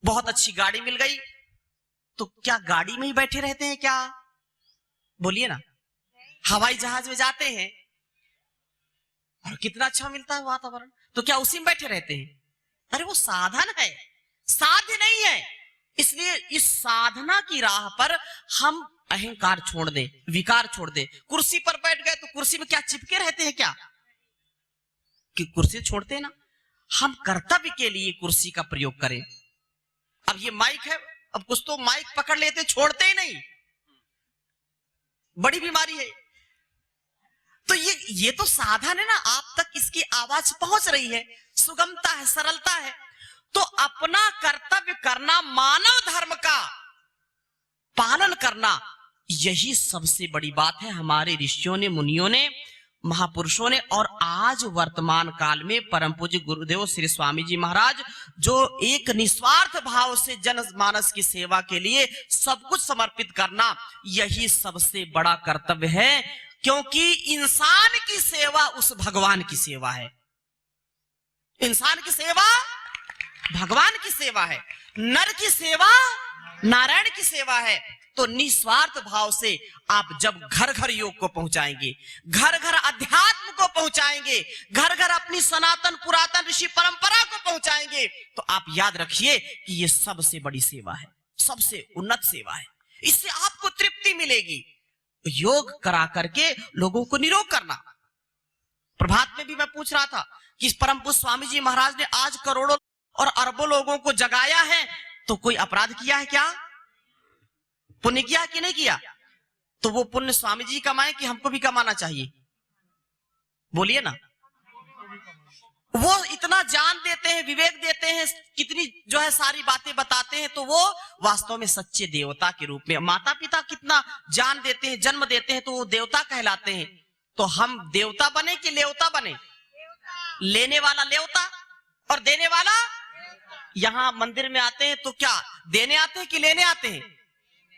बहुत अच्छी गाड़ी मिल गई तो क्या गाड़ी में ही बैठे रहते हैं क्या? बोलिए ना। हवाई जहाज में जाते हैं और कितना अच्छा मिलता है वातावरण, तो क्या उसी में बैठे रहते हैं? अरे वो साधन है, साध्य नहीं है। इसलिए इस साधना की राह पर हम अहंकार छोड़ दें, विकार छोड़ दें। कुर्सी पर बैठ गए तो कुर्सी में क्या चिपके रहते हैं क्या? कि कुर्सी छोड़ते हैं ना। हम कर्तव्य के लिए कुर्सी का प्रयोग करें। अब ये माइक है, अब कुछ तो माइक पकड़ लेते छोड़ते ही नहीं, बड़ी बीमारी है। तो ये तो साधन है ना, आप तक इसकी आवाज पहुंच रही है, सुगमता है, सरलता है। तो अपना कर्तव्य करना, मानव धर्म का पालन करना, यही सबसे बड़ी बात है। हमारे ऋषियों ने, मुनियों ने, महापुरुषों ने और आज वर्तमान काल में परम पूज्य गुरुदेव श्री स्वामी जी महाराज जो एक निस्वार्थ भाव से जनमानस की सेवा के लिए सब कुछ समर्पित करना, यही सबसे बड़ा कर्तव्य है। क्योंकि इंसान की सेवा उस भगवान की सेवा है। इंसान की सेवा भगवान की सेवा है, नर की सेवा नारायण की सेवा है। तो निस्वार्थ भाव से आप जब घर घर योग को पहुंचाएंगे, घर घर अध्यात्म को पहुंचाएंगे, घर घर अपनी सनातन पुरातन ऋषि परंपरा को पहुंचाएंगे, तो आप याद रखिए कि ये सबसे बड़ी सेवा है, सबसे उन्नत सेवा है। इससे आपको तृप्ति मिलेगी। योग करा करके लोगों को निरोग करना। प्रभात में भी मैं पूछ रहा था कि परम पूज्य स्वामी जी महाराज ने आज करोड़ों और अरबों लोगों को जगाया है, तो कोई अपराध किया है क्या? पुण्य किया कि नहीं किया? तो वो पुण्य स्वामी जी कमाए कि हमको भी कमाना चाहिए? बोलिए ना। वो इतना ज्ञान देते हैं, विवेक देते हैं, कितनी जो है सारी बातें बताते हैं, तो वो वास्तव में सच्चे देवता के रूप में, माता पिता कितना ज्ञान देते हैं, जन्म देते हैं, तो वो देवता कहलाते हैं। तो हम देवता बने कि लेवता बने? लेने वाला लेवता और देने वाला। यहां मंदिर में आते हैं तो क्या देने आते हैं कि लेने आते हैं?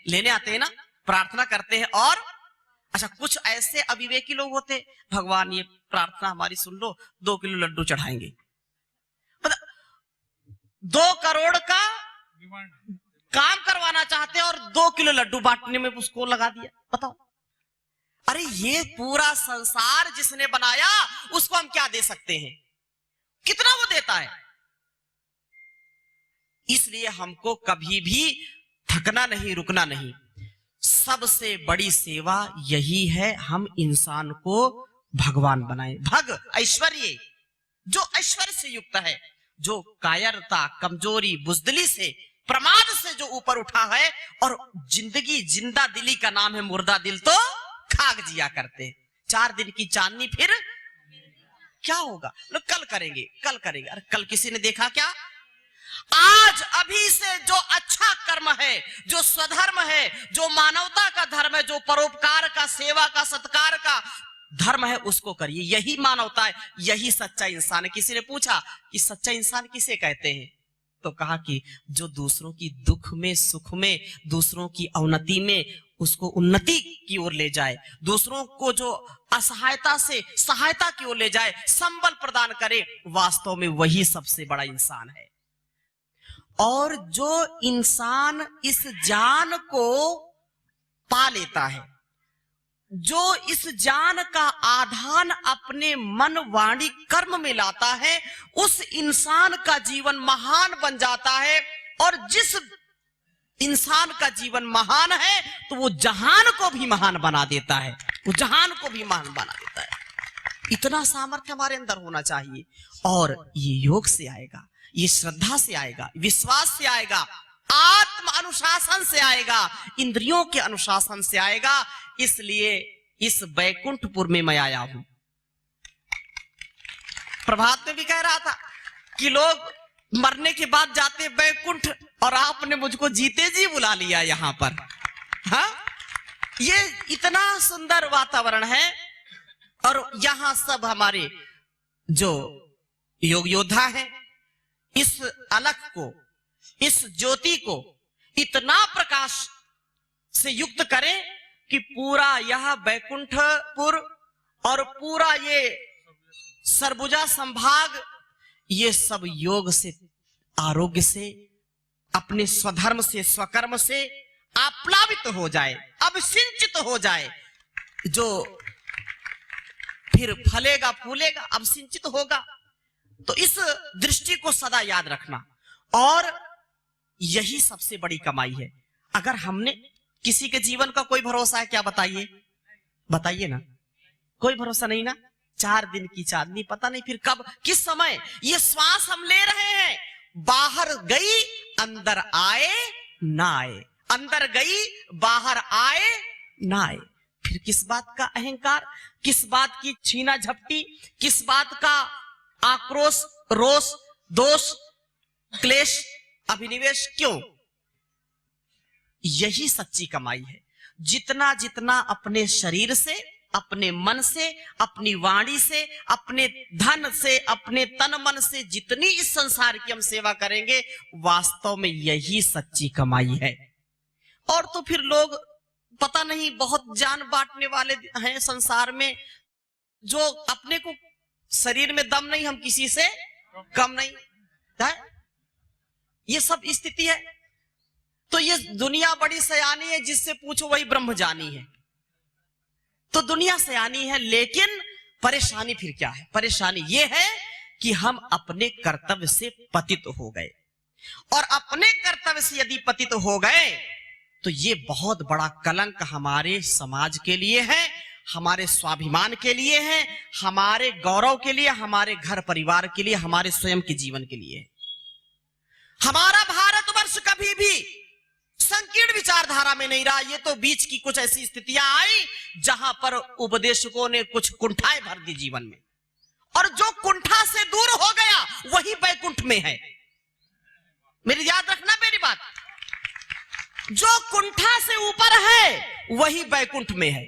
लेने आते हैं ना, प्रार्थना करते हैं। और अच्छा, कुछ ऐसे अविवेकी लोग होते, भगवान ये प्रार्थना हमारी सुन लो, 2 किलो लड्डू चढ़ाएंगे। 2 करोड़ का काम करवाना चाहते हैं और 2 किलो लड्डू बांटने में उसको लगा दिया। बताओ, अरे ये पूरा संसार जिसने बनाया उसको हम क्या दे सकते हैं? कितना वो देता है। इसलिए हमको कभी भी थकना नहीं, रुकना नहीं। सबसे बड़ी सेवा यही है, हम इंसान को भगवान बनाएं। भग ऐश्वर्य, जो ऐश्वर्य से युक्त है, जो कायरता, कमजोरी, बुजदिली से, प्रमाद से जो ऊपर उठा है, और जिंदगी जिंदा दिली का नाम है, मुर्दा दिल तो खाक जिया करते। 4 दिन की चांदनी फिर क्या होगा? लोग कल करेंगे, कल करेंगे। अरे कल किसी ने देखा क्या? आज अभी से जो अच्छा कर्म है, जो स्वधर्म है, जो मानवता का धर्म है, जो परोपकार का, सेवा का, सत्कार का धर्म है, उसको करिए। यही मानवता है, यही सच्चा इंसान है। किसी ने पूछा कि सच्चा इंसान किसे कहते हैं? तो कहा कि जो दूसरों की दुख में, सुख में, दूसरों की अवनति में उसको उन्नति की ओर ले जाए, दूसरों को जो असहायता से सहायता की ओर ले जाए, संबल प्रदान करे, वास्तव में वही सबसे बड़ा इंसान है। और जो इंसान इस ज्ञान को पा लेता है, जो इस ज्ञान का आधान अपने मन, वाणी, कर्म में लाता है, उस इंसान का जीवन महान बन जाता है। और जिस इंसान का जीवन महान है, तो वो जहान को भी महान बना देता है, वो जहान को भी महान बना देता है। इतना सामर्थ्य हमारे अंदर होना चाहिए। और ये योग से आएगा, ये श्रद्धा से आएगा, विश्वास से आएगा, आत्म अनुशासन से आएगा, इंद्रियों के अनुशासन से आएगा। इसलिए इस बैकुंठपुर में मैं आया हूं। प्रभात में भी कह रहा था कि लोग मरने के बाद जाते बैकुंठ, और आपने मुझको जीते जी बुला लिया यहां पर। हाँ, ये इतना सुंदर वातावरण है। और यहां सब हमारे जो योग योद्धा हैं, इस अलख को, इस ज्योति को इतना प्रकाश से युक्त करें कि पूरा यह बैकुंठपुर और पूरा ये सरबुजा संभाग, ये सब योग से, आरोग्य से अपने स्वधर्म से स्वकर्म से आप्लावित हो जाए, अवसिंचित हो जाए, जो फिर फलेगा फूलेगा, अवसिंचित होगा। तो इस दृष्टि को सदा याद रखना, और यही सबसे बड़ी कमाई है। अगर हमने किसी के जीवन का कोई भरोसा है क्या? बताइए, बताइए ना, कोई भरोसा नहीं ना। 4 दिन की चांदनी, पता नहीं फिर कब किस समय ये श्वास हम ले रहे हैं, बाहर गई अंदर आए ना आए, अंदर गई बाहर आए ना आए। फिर किस बात का अहंकार, किस बात की छीना झपटी, किस बात का आक्रोश, रोष, दोष, क्लेश, अभिनिवेश? क्यों? यही सच्ची कमाई है। जितना जितना अपने शरीर से, अपने मन से, अपनी वाणी से, अपने धन से, अपने तन मन से जितनी इस संसार की हम सेवा करेंगे, वास्तव में यही सच्ची कमाई है। और तो फिर लोग पता नहीं बहुत जान बांटने वाले हैं संसार में, जो अपने को शरीर में दम नहीं, हम किसी से कम नहीं है। ये सब स्थिति है। तो ये दुनिया बड़ी सयानी है, जिससे पूछो वही ब्रह्म जानी है। तो दुनिया सयानी है, लेकिन परेशानी फिर क्या है? परेशानी ये है कि हम अपने कर्तव्य से पतित हो गए, और अपने कर्तव्य से यदि पतित हो गए तो ये बहुत बड़ा कलंक हमारे समाज के लिए है, हमारे स्वाभिमान के लिए है, हमारे गौरव के लिए, हमारे घर परिवार के लिए, हमारे स्वयं के जीवन के लिए। हमारा भारतवर्ष कभी भी संकीर्ण विचारधारा में नहीं रहा। ये तो बीच की कुछ ऐसी स्थितियां आई जहां पर उपदेशकों ने कुछ कुंठाएं भर दी जीवन में, और जो कुंठा से दूर हो गया वही बैकुंठ में है। मेरी याद रखना मेरी बात, जो कुंठा से ऊपर है वही बैकुंठ में है।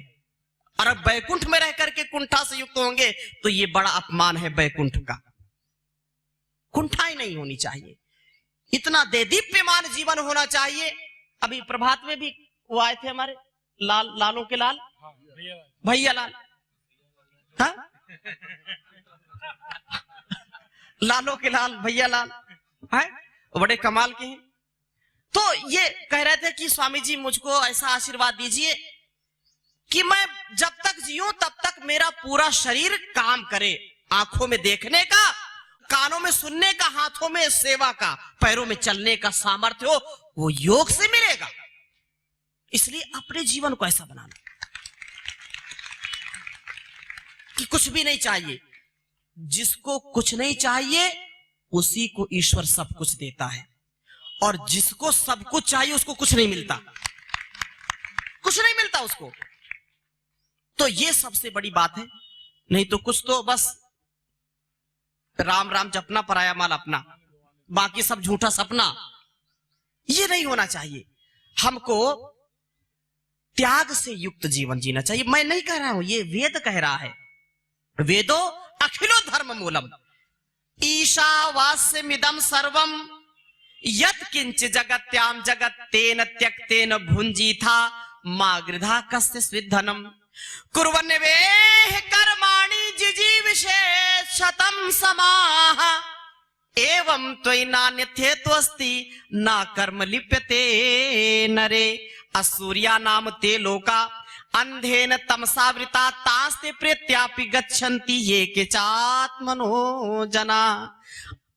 और अब बैकुंठ में रह करके कुंठा से युक्त होंगे तो ये बड़ा अपमान है बैकुंठ का। कुंठाई नहीं होनी चाहिए, इतना देदीप्यमान जीवन होना चाहिए। अभी प्रभात में भी वो आए थे हमारे लालों के लाल, भैया लाल, हाँ? लालों के लाल, भैया लाल है, बड़े कमाल के हैं। तो ये कह रहे थे कि स्वामी जी मुझको ऐसा आशीर्वाद दीजिए कि मैं जब तक जीऊं तब तक मेरा पूरा शरीर काम करे, आंखों में देखने का, कानों में सुनने का, हाथों में सेवा का, पैरों में चलने का सामर्थ्य हो, वो योग से मिलेगा। इसलिए अपने जीवन को ऐसा बनाना कि कुछ भी नहीं चाहिए। जिसको कुछ नहीं चाहिए उसी को ईश्वर सब कुछ देता है, और जिसको सब कुछ चाहिए उसको कुछ नहीं मिलता, कुछ नहीं मिलता उसको। तो ये सबसे बड़ी बात है। नहीं तो कुछ तो बस राम राम जपना, पराया माल अपना, बाकी सब झूठा सपना। ये नहीं होना चाहिए। हमको त्याग से युक्त जीवन जीना चाहिए। मैं नहीं कह रहा हूं, ये वेद कह रहा है। वेदो अखिलो धर्म मूलम ईशावास्यमिदं सर्वम यत् किंच जगत्याम जगत्तेन त्यक्तेन भुंजीथा मा गृधा कस्य स्विद्धनम कुर्वन्वेह कर्माणि जिजीविषेशतं समाह एवं त्वयि नान्यथेत्वस्ति न कर्म लिप्यते नरे असूर्या नाम ते लोका अंधेन तमसावृता तास्ते प्रेत्यापि गच्छन्ति ये केचात्मनो जना।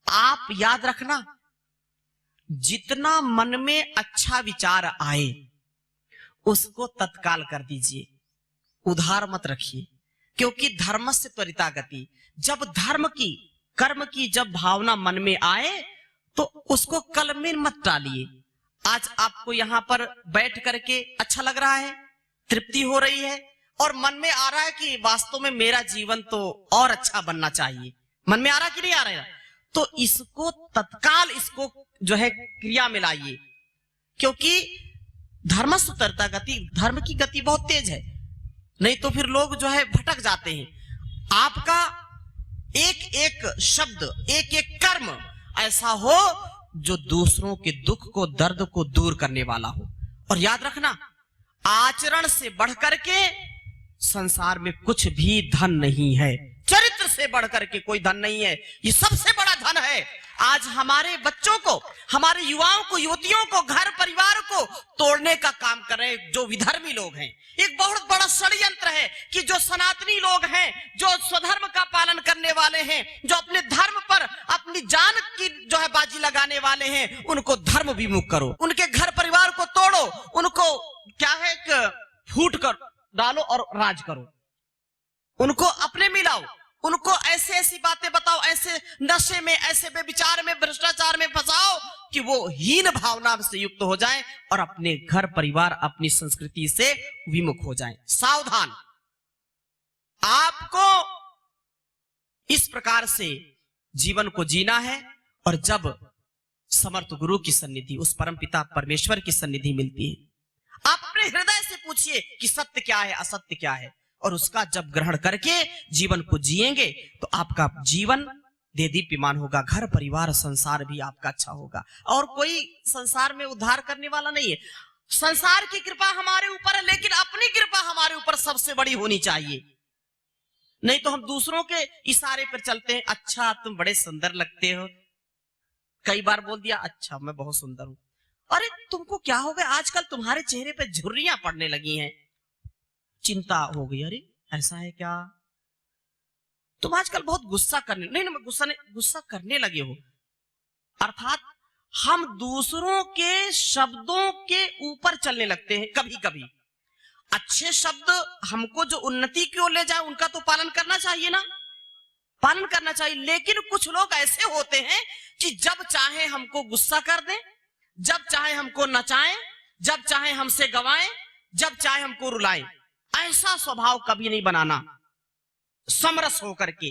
आप याद रखना, जितना मन में अच्छा विचार आए उसको तत्काल कर दीजिए, उधार मत रखिए, क्योंकि धर्म से त्वरिता गति। जब धर्म की, कर्म की जब भावना मन में आए तो उसको कल में मत टालिए। आज आपको यहां पर बैठ करके अच्छा लग रहा है, तृप्ति हो रही है, और मन में आ रहा है कि वास्तव में मेरा जीवन तो और अच्छा बनना चाहिए, मन में आ रहा कि नहीं आ रहा है, तो इसको तत्काल, इसको जो है क्रिया में लाइए, क्योंकि धर्म सुतरता गति, धर्म की गति बहुत तेज है। नहीं तो फिर लोग जो है भटक जाते हैं। आपका एक एक शब्द, एक एक कर्म ऐसा हो जो दूसरों के दुख को, दर्द को दूर करने वाला हो। और याद रखना, आचरण से बढ़कर के संसार में कुछ भी धन नहीं है, चरित्र से से बढ़कर के कोई धन नहीं है, ये सबसे बड़ा धन है। आज हमारे बच्चों को, हमारे युवाओं को, युवतियों को, घर परिवार को तोड़ने का काम कर रहे हैं जो विधर्मी लोग हैं। एक बहुत बड़ा षड्यंत्र है कि जो सनातनी लोग हैं, जो स्वधर्म का पालन करने वाले हैं, जो अपने धर्म पर अपनी जान की जो है बाजी लगाने वाले हैं, उनको धर्म विमुख करो, उनके घर परिवार को तोड़ो, उनको क्या है कि फूट कर डालो और राज करो, उनको अपने मिलाओ, उनको ऐसे ऐसी बातें बताओ, ऐसे नशे में, ऐसे बेविचार में, भ्रष्टाचार में फंसाओ कि वो हीन भावना से युक्त हो जाएं और अपने घर परिवार, अपनी संस्कृति से विमुख हो जाएं। सावधान, आपको इस प्रकार से जीवन को जीना है। और जब समर्थ गुरु की सन्निधि, उस परमपिता परमेश्वर की सन्निधि मिलती है, आप अपने हृदय से पूछिए कि सत्य क्या है, असत्य क्या है, और उसका जब ग्रहण करके जीवन को जिएंगे तो आपका जीवन देदीप्यमान होगा, घर परिवार संसार भी आपका अच्छा होगा। और कोई संसार में उद्धार करने वाला नहीं है। संसार की कृपा हमारे ऊपर है, लेकिन अपनी कृपा हमारे ऊपर सबसे बड़ी होनी चाहिए। नहीं तो हम दूसरों के इशारे पर चलते हैं, अच्छा तुम बड़े सुंदर लगते हो, कई बार बोल दिया अच्छा मैं बहुत सुंदर हूं, अरे तुमको क्या हो गया, आजकल तुम्हारे चेहरे पे झुर्रियां पड़ने लगी हैं, चिंता हो गई, अरे ऐसा है क्या, तुम आजकल बहुत गुस्सा करने, नहीं गुस्सा करने लगे हो। अर्थात हम दूसरों के शब्दों के ऊपर चलने लगते हैं। कभी कभी अच्छे शब्द हमको जो उन्नति की ओर ले जाए उनका तो पालन करना चाहिए ना, पालन करना चाहिए। लेकिन कुछ लोग ऐसे होते हैं कि जब चाहे हमको गुस्सा कर दें, जब चाहे हमको नचाएं, जब चाहे हमसे गवाएं, जब चाहे हमको रुलाएं। ऐसा स्वभाव कभी नहीं बनाना। समरस होकर के,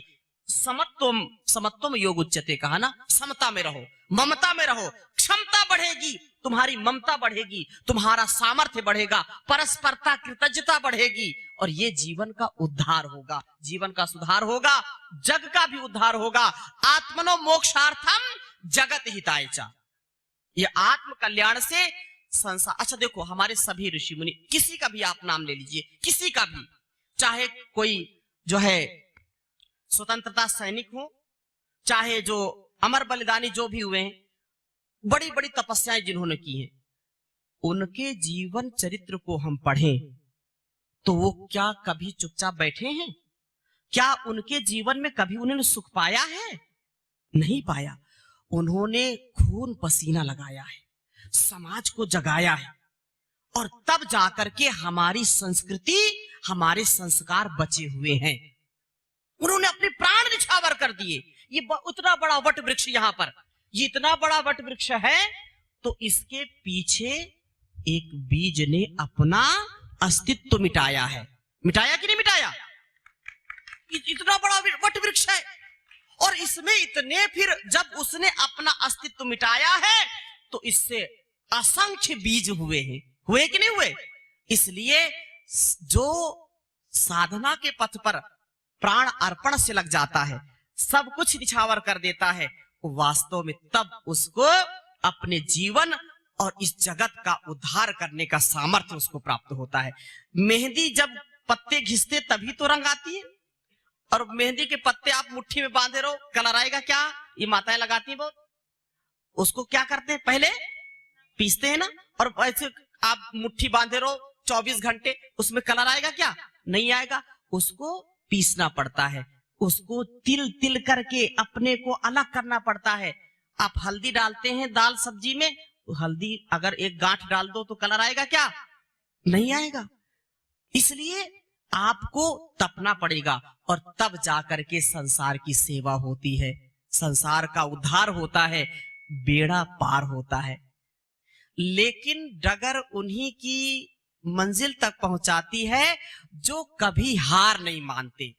समत्वम योग उच्यते कहा ना, समता में रहो, ममता में रहो, क्षमता बढ़ेगी, तुम्हारी ममता बढ़ेगी, तुम्हारा सामर्थ्य बढ़ेगा, परस्परता कृतज्ञता बढ़ेगी, और ये जीवन का उद्धार होगा, जीवन का सुधार होगा, जग का भी उद्धार होगा। आत्मनो मोक्षार्थम जगत हिताय च, ये आत्म कल्याण से संसार। अच्छा देखो, हमारे सभी ऋषि मुनि, किसी का भी आप नाम ले लीजिए, किसी का भी, चाहे कोई जो है स्वतंत्रता सैनिक हो, चाहे जो अमर बलिदानी जो भी हुए हैं, बड़ी बड़ी तपस्याएं जिन्होंने की हैं, उनके जीवन चरित्र को हम पढ़ें तो वो क्या कभी चुपचाप बैठे हैं? क्या उनके जीवन में कभी उन्होंने सुख पाया है? नहीं पाया। उन्होंने खून पसीना लगाया है, समाज को जगाया है, और तब जाकर के हमारी संस्कृति, हमारे संस्कार बचे हुए हैं। उन्होंने अपने प्राण निछावर कर दिए। ये उतना बड़ा वट वृक्ष, यहां पर ये इतना बड़ा वट वृक्ष है, तो इसके पीछे एक बीज ने अपना अस्तित्व मिटाया है। मिटाया कि नहीं मिटाया? इतना बड़ा वट वृक्ष है, और इसमें इतने, फिर जब उसने अपना अस्तित्व मिटाया है तो इससे असंख्य बीज हुए हैं। हुए कि नहीं हुए? इसलिए जो साधना के पथ पर प्राण अर्पण से लग जाता है, सब कुछ निछावर कर देता है, वास्तव में तब उसको अपने जीवन और इस जगत का उद्धार करने का सामर्थ्य उसको प्राप्त होता है। मेहंदी जब पत्ते घिसते तभी तो रंग आती है, और मेहंदी के पत्ते आप मुट्ठी में बांधे रहो, कलर आएगा क्या? ये माताएं लगाती है बहुत। उसको क्या करते हैं, पहले पीसते हैं ना, और ऐसे आप मुट्ठी बांधे रहो 24 घंटे, उसमें कलर आएगा क्या? नहीं आएगा। उसको पीसना पड़ता है, उसको तिल तिल करके अपने को अलग करना पड़ता है। आप हल्दी डालते हैं दाल सब्जी में, हल्दी अगर एक गांठ डाल दो तो कलर आएगा क्या? नहीं आएगा। इसलिए आपको तपना पड़ेगा, और तब जाकर के संसार की सेवा होती है, संसार का उद्धार होता है, बेड़ा पार होता है। लेकिन डगर उन्हीं की मंजिल तक पहुंचाती है जो कभी हार नहीं मानते।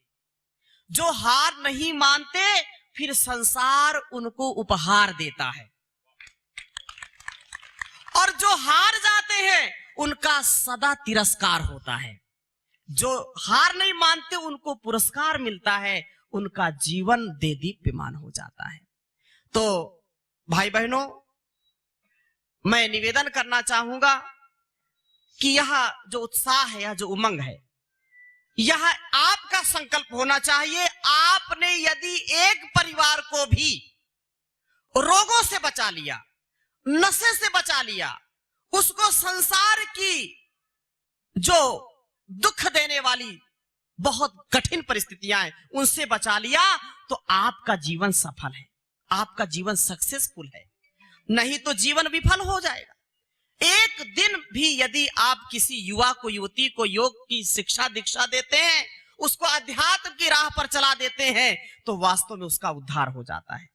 जो हार नहीं मानते, फिर संसार उनको उपहार देता है, और जो हार जाते हैं उनका सदा तिरस्कार होता है। जो हार नहीं मानते उनको पुरस्कार मिलता है, उनका जीवन देदीप्यमान हो जाता है। तो भाई बहनों, मैं निवेदन करना चाहूंगा कि यह जो उत्साह है, यह जो उमंग है, यह आपका संकल्प होना चाहिए, आपने यदि एक परिवार को भी रोगों से बचा लिया, नशे से बचा लिया, उसको संसार की जो दुख देने वाली बहुत कठिन परिस्थितियां हैं उनसे बचा लिया, तो आपका जीवन सफल है, आपका जीवन सक्सेसफुल है। नहीं तो जीवन विफल हो जाएगा। एक दिन भी यदि आप किसी युवा को, युवती को योग की शिक्षा दीक्षा देते हैं, उसको अध्यात्म की राह पर चला देते हैं, तो वास्तव में उसका उद्धार हो जाता है।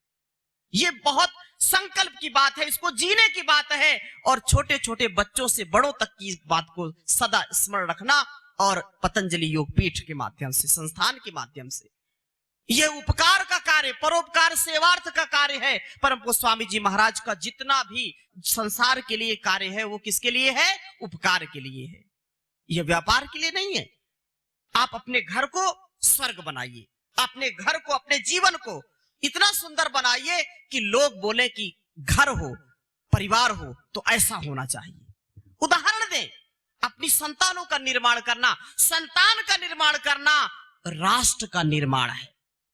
ये बहुत संकल्प की बात है, इसको जीने की बात है। और छोटे छोटे बच्चों से बड़ों तक की इस बात को सदा स्मरण रखना, और पतंजलि योग पीठ के माध्यम से, संस्थान के माध्यम से यह उपकार का कार्य, परोपकार सेवार्थ का कार्य है। परम पूज्य स्वामी जी महाराज का जितना भी संसार के लिए कार्य है, वो किसके लिए है? उपकार के लिए है, यह व्यापार के लिए नहीं है। आप अपने घर को स्वर्ग बनाइए, अपने घर को, अपने जीवन को इतना सुंदर बनाइए कि लोग बोले कि घर हो, परिवार हो तो ऐसा होना चाहिए। उदाहरण दें, अपनी संतानों का निर्माण करना, संतान का निर्माण करना राष्ट्र का निर्माण है,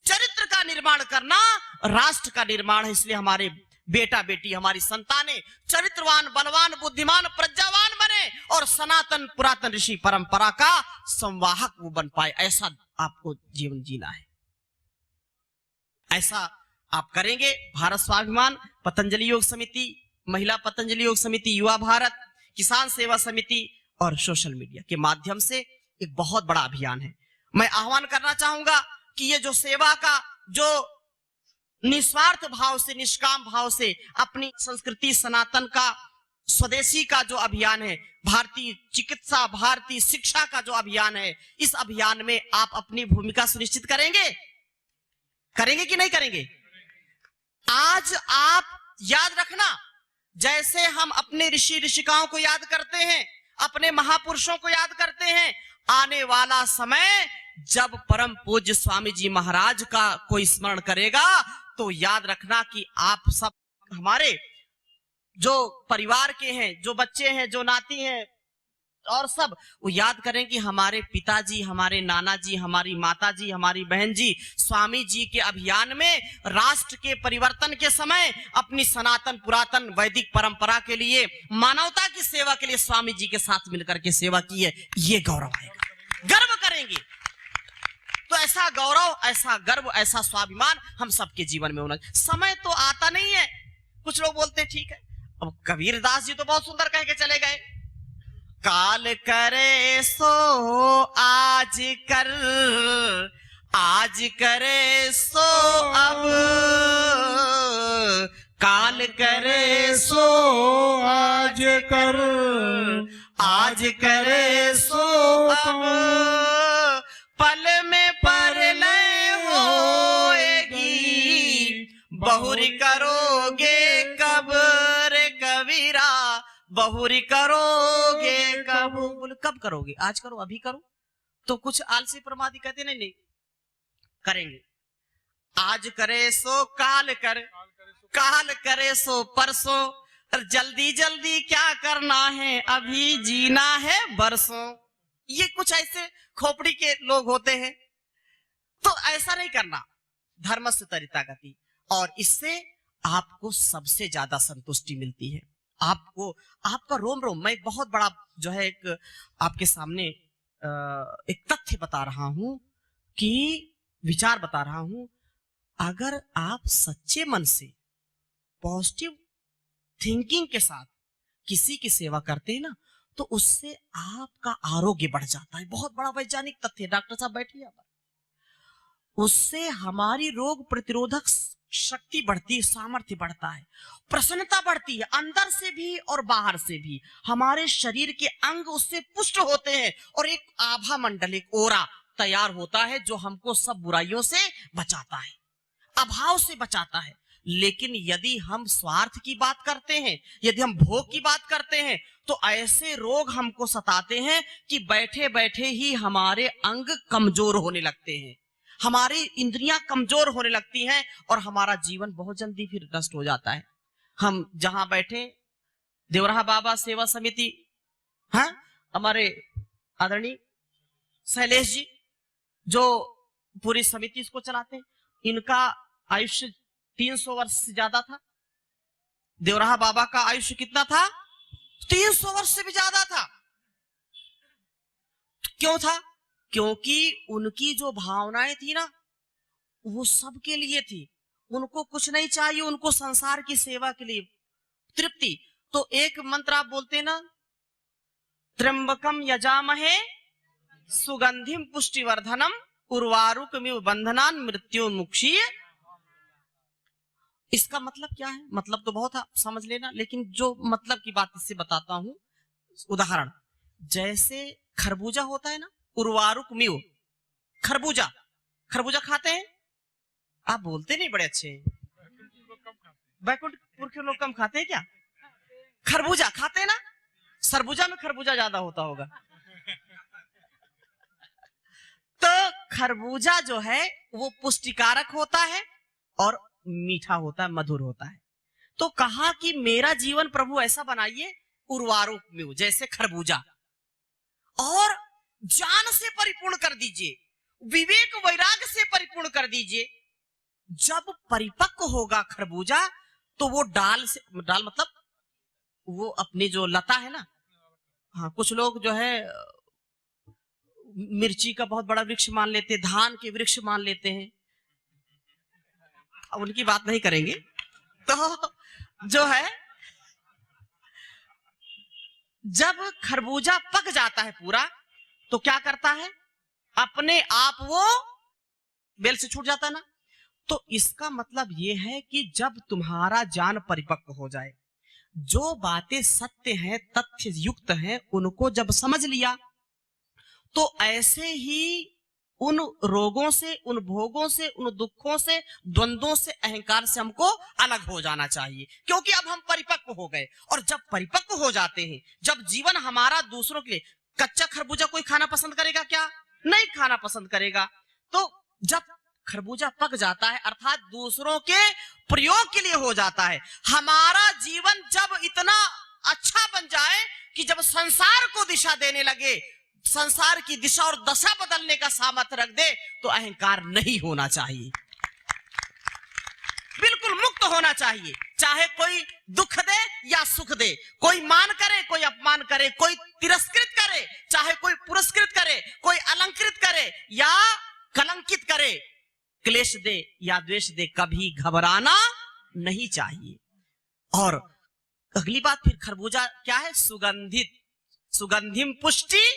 चरित्र का निर्माण करना राष्ट्र का निर्माण है। इसलिए हमारे बेटा बेटी, हमारी संतानें चरित्रवान, बलवान, बुद्धिमान, प्रज्ञावान बने और सनातन पुरातन ऋषि परंपरा का संवाहक वो बन पाए। ऐसा आपको जीवन जीना है, ऐसा आप करेंगे। भारत स्वाभिमान, पतंजलि योग समिति, महिला पतंजलि योग समिति, युवा भारत, किसान सेवा समिति और सोशल मीडिया के माध्यम से एक बहुत बड़ा अभियान है। मैं आह्वान करना चाहूंगा कि ये जो सेवा का, जो निस्वार्थ भाव से, निष्काम भाव से अपनी संस्कृति सनातन का, स्वदेशी का जो अभियान है, भारतीय चिकित्सा, भारतीय शिक्षा का जो अभियान है, इस अभियान में आप अपनी भूमिका सुनिश्चित करेंगे? करेंगे कि नहीं करेंगे? आज आप याद रखना, जैसे हम अपने ऋषि ऋषिकाओं को याद करते हैं, अपने महापुरुषों को याद करते हैं, आने वाला समय जब परम पूज्य स्वामी जी महाराज का कोई स्मरण करेगा, तो याद रखना कि आप सब, हमारे जो परिवार के हैं, जो बच्चे हैं, जो नाती हैं और सब, वो याद करें कि हमारे पिताजी, हमारे नाना जी, हमारी माता जी, हमारी बहन जी स्वामी जी के अभियान में राष्ट्र के परिवर्तन के समय अपनी सनातन पुरातन वैदिक परंपरा के लिए, मानवता की सेवा के लिए स्वामी जी के साथ मिलकर के सेवा की है। ये गौरव आएगा, गर्व करेंगे। तो ऐसा गौरव, ऐसा गर्व, ऐसा स्वाभिमान हम सबके जीवन में होना। समय तो आता नहीं है, कुछ लोग बोलते हैं ठीक है। अब कबीरदास जी तो बहुत सुंदर कह के चले गए, काल करे सो आज कर, आज करे सो अब, काल करे सो आज कर, आज करे सो अब, पल में परलय होएगी, बहुरी करोगे कब रे कबीरा, बहुरी करोगे कब। बोले कब करोगे? आज करो, अभी करो। तो कुछ आलसी प्रमादी कहते नहीं, नहीं करेंगे। आज करे सो काल कर, काल करे सो परसों, जल्दी जल्दी क्या करना है, अभी जीना है बरसों। ये कुछ ऐसे खोपड़ी के लोग होते हैं, तो ऐसा नहीं करना। धर्म से तरिता गति, और इससे आपको सबसे ज्यादा संतुष्टि मिलती है। आपको, आपका रोम रोम, मैं बहुत बड़ा जो है एक आपके सामने एक तथ्य बता रहा हूं, कि विचार बता रहा हूं। अगर आप सच्चे मन से, पॉजिटिव थिंकिंग के साथ किसी की सेवा करते हैं ना, तो उससे आपका आरोग्य बढ़ जाता है। बहुत बड़ा वैज्ञानिक तथ्य है, डॉक्टर साहब बैठिए यहाँ पर। उससे हमारी रोग प्रतिरोधक शक्ति बढ़ती है, सामर्थ्य बढ़ता है, प्रसन्नता बढ़ती है, अंदर से भी और बाहर से भी। हमारे शरीर के अंग उससे पुष्ट होते हैं, और एक आभा मंडल, एक ओरा तैयार होता है, जो हमको सब बुराइयों से बचाता है, अभाव से बचाता है। लेकिन यदि हम स्वार्थ की बात करते हैं, यदि हम भोग की बात करते हैं, तो ऐसे रोग हमको सताते हैं कि बैठे बैठे ही हमारे अंग कमजोर होने लगते हैं, हमारी इंद्रियां कमजोर होने लगती हैं, और हमारा जीवन बहुत जल्दी फिर नष्ट हो जाता है। हम जहां बैठे, देवराहा बाबा सेवा समिति, हाँ, हमारे आदरणीय शैलेश जी, जो पूरी समिति इसको चलाते हैं। इनका आयुष्य 300 वर्ष से ज्यादा था। देवराहा बाबा का आयुष्य कितना था? 300 वर्ष से भी ज्यादा था। क्यों था? क्योंकि उनकी जो भावनाएं थी ना, वो सबके लिए थी। उनको कुछ नहीं चाहिए, उनको संसार की सेवा के लिए तृप्ति। तो एक मंत्र आप बोलते ना, त्र्यंबकम यजामहे सुगंधिम पुष्टिवर्धनम उर्वारुकमिव बंधनान मृत्युमुक्षीय। इसका मतलब क्या है? मतलब तो बहुत आप समझ लेना, लेकिन जो मतलब की बात इससे बताता हूं। उदाहरण, जैसे खरबूजा होता है ना, उर्वारुकमिव, खरबूजा, खरबूजा खाते हैं? आप बोलते नहीं, बड़े अच्छे हैं। बैकुंठपुर के लोग कम खाते हैं क्या? खरबूजा खाते हैं ना? सरबूजा में खरबूजा ज्यादा होता होगा। तो खरबूजा जो है वो पुष्टिकारक होता है और मीठा होता है, मधुर होता है। तो कहा कि मेरा जीवन प्रभु ऐसा बनाइए उर्वारुक में, जैसे खरबूजा, और ज्ञान से परिपूर्ण कर दीजिए, विवेक वैराग्य से परिपूर्ण कर दीजिए। जब परिपक्व होगा खरबूजा तो वो डाल से, डाल मतलब वो अपनी जो लता है ना, हाँ, कुछ लोग जो है मिर्ची का बहुत बड़ा वृक्ष मान लेते हैं, धान के वृक्ष मान लेते हैं। अब उनकी बात नहीं करेंगे। तो जो है, जब खरबूजा पक जाता है पूरा, तो क्या करता है? अपने आप वो बेल से छूट जाता है ना। तो इसका मतलब यह है कि जब तुम्हारा ज्ञान परिपक्व हो जाए, जो बातें सत्य हैं, तथ्य युक्त हैं, उनको जब समझ लिया, तो ऐसे ही उन रोगों से, उन भोगों से, उन दुखों से, द्वंद्वों से, अहंकार से हमको अलग हो जाना चाहिए। क्योंकि अब हम परिपक्व हो गए। और जब परिपक्व हो जाते हैं, जब जीवन हमारा दूसरों के लिए, कच्चा खरबूजा कोई खाना पसंद करेगा क्या? नहीं खाना पसंद करेगा। तो जब खरबूजा पक जाता है, अर्थात दूसरों के प्रयोग के लिए हो जाता है, हमारा जीवन जब इतना अच्छा बन जाए कि जब संसार को दिशा देने लगे, संसार की दिशा और दशा बदलने का सामर्थ्य रख दे, तो अहंकार नहीं होना चाहिए, बिल्कुल मुक्त होना चाहिए। चाहे कोई दुख दे या सुख दे, कोई मान करे, कोई अपमान करे, कोई तिरस्कृत करे, चाहे कोई पुरस्कृत करे, कोई अलंकृत करे या कलंकित करे, क्लेश दे या द्वेष दे, कभी घबराना नहीं चाहिए। और अगली बात फिर, खरबूजा क्या है? सुगंधित, सुगंधिम पुष्टि।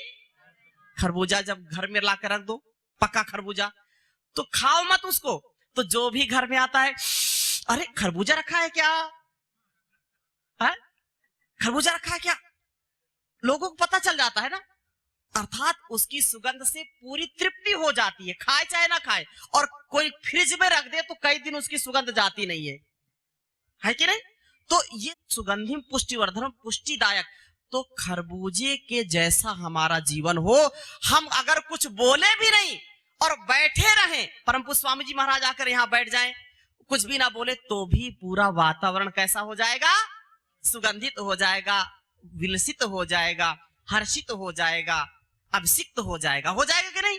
खरबूजा जब घर में लाकर रख दो, पक्का खरबूजा, तो खाओ मत उसको। तो जो भी घर में आता है, अरे खरबूजा रखा है क्या? है? खरबूजा रखा है क्या? लोगों को पता चल जाता है ना। अर्थात उसकी सुगंध से पूरी तृप्ति हो जाती है, खाए चाहे ना खाए। और कोई फ्रिज में रख दे तो कई दिन उसकी सुगंध जाती नहीं है कि नहीं? तो ये सुगंधिम पुष्टिवर्धनम, पुष्टिदायक। तो खरबूजे के जैसा हमारा जीवन हो, हम अगर कुछ बोले भी नहीं और बैठे रहें, परम पूज्य स्वामी जी महाराज आकर यहाँ बैठ जाएं, कुछ भी ना बोले, तो भी पूरा वातावरण कैसा हो जाएगा? सुगंधित हो जाएगा, विलसित हो जाएगा, हर्षित हो जाएगा, अभिषिक्त हो जाएगा कि नहीं?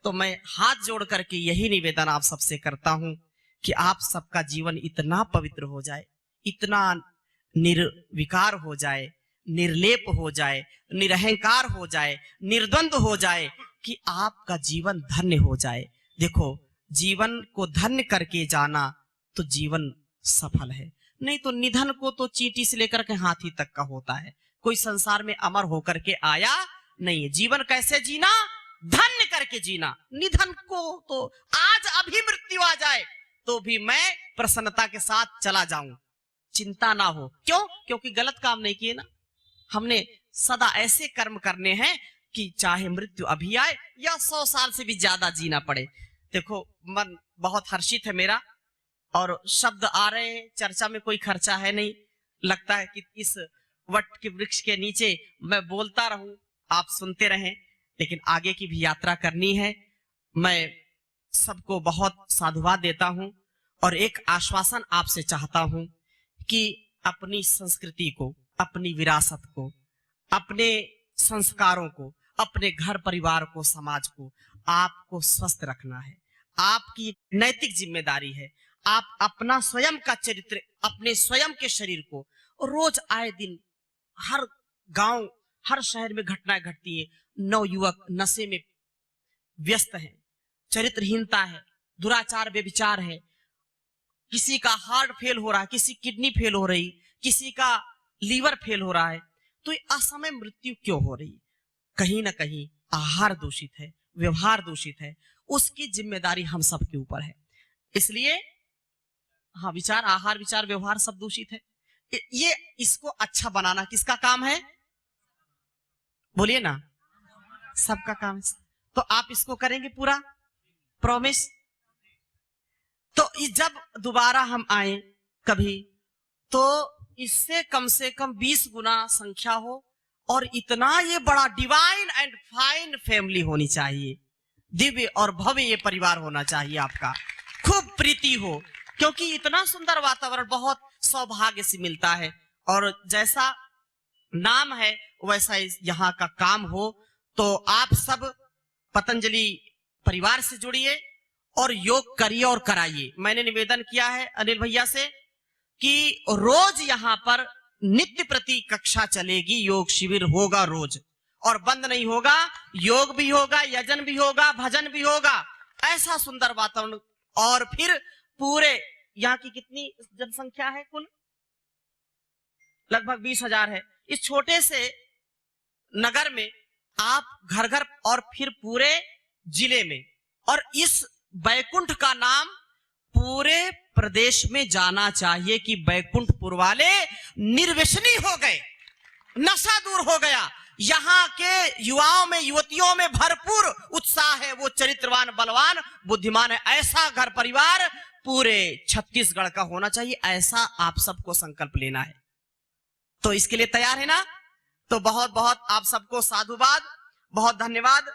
तो मैं हाथ जोड़ करके यही निवेदन आप सबसे करता हूं कि आप सबका जीवन इतना पवित्र हो जाए, इतना निर्विकार हो जाए, निर्लेप हो जाए, निरहंकार हो जाए, निर्द्वंद हो जाए, कि आपका जीवन धन्य हो जाए। देखो, जीवन को धन्य करके जाना तो जीवन सफल है, नहीं तो निधन को तो चींटी से लेकर के हाथी तक का होता है। कोई संसार में अमर होकर के आया नहीं है। जीवन कैसे जीना? धन्य करके जीना। निधन को तो आज अभी मृत्यु आ जाए तो भी मैं प्रसन्नता के साथ चला जाऊं, चिंता ना हो। क्यों? क्योंकि गलत काम नहीं किए ना। हमने सदा ऐसे कर्म करने हैं कि चाहे मृत्यु अभी आए या 100 साल से भी ज्यादा जीना पड़े। देखो, मन बहुत हर्षित है मेरा, और शब्द आ रहे हैं, चर्चा में कोई खर्चा है नहीं। लगता है कि इस वट के वृक्ष के नीचे मैं बोलता रहूं, आप सुनते रहें, लेकिन आगे की भी यात्रा करनी है। मैं सबको बहुत साधुवाद देता हूं और एक आश्वासन आपसे चाहता हूं कि अपनी संस्कृति को, अपनी विरासत को, अपने संस्कारों को, अपने घर परिवार को, समाज को आपको स्वस्थ रखना है, आपकी नैतिक जिम्मेदारी है। आप अपना स्वयं का चरित्र, अपने स्वयं के शरीर को, रोज आए दिन हर गांव, हर शहर में घटनाएं घटती है। नवयुवक नशे में व्यस्त है, चरित्रहीनता है, दुराचार व्यभिचार है, किसी का हार्ट फेल हो रहा है, किसी किडनी फेल हो रही, किसी का लीवर फेल हो रहा है। तो ये असमय मृत्यु क्यों हो रही? कहीं ना कहीं आहार दूषित है, व्यवहार दूषित है, उसकी जिम्मेदारी हम सब के ऊपर है। इसलिए हाँ, विचार, आहार, विचार, व्यवहार सब दूषित है। ये इसको अच्छा बनाना किसका काम है? बोलिए ना, सबका काम है। तो आप इसको करेंगे पूरा, प्रॉमिस? तो जब दोबारा हम आए कभी, तो इससे कम से कम 20 गुना संख्या हो, और इतना ये बड़ा डिवाइन एंड फाइन फैमिली होनी चाहिए, दिव्य और भव्य ये परिवार होना चाहिए आपका, खूब प्रीति हो, क्योंकि इतना सुंदर वातावरण बहुत सौभाग्य से मिलता है। और जैसा नाम है वैसा यहाँ का काम हो। तो आप सब पतंजलि परिवार से जुड़िए और योग करिए और कराइए। मैंने निवेदन किया है अनिल भैया से कि रोज यहाँ पर नित्य प्रति कक्षा चलेगी, योग शिविर होगा रोज, और बंद नहीं होगा, योग भी होगा, यजन भी होगा, भजन भी होगा। ऐसा सुंदर वातावरण। और फिर पूरे यहाँ की कितनी जनसंख्या है? कुल लगभग 20,000 है। इस छोटे से नगर में आप घर घर, और फिर पूरे जिले में, और इस बैकुंठ का नाम पूरे प्रदेश में जाना चाहिए कि बैकुंठपुर वाले निर्व्यसनी हो गए, नशा दूर हो गया, यहाँ के युवाओं में, युवतियों में भरपूर उत्साह है, वो चरित्रवान, बलवान, बुद्धिमान है। ऐसा घर परिवार पूरे छत्तीसगढ़ का होना चाहिए। ऐसा आप सबको संकल्प लेना है। तो इसके लिए तैयार है ना? तो बहुत बहुत आप सबको साधुवाद, बहुत धन्यवाद।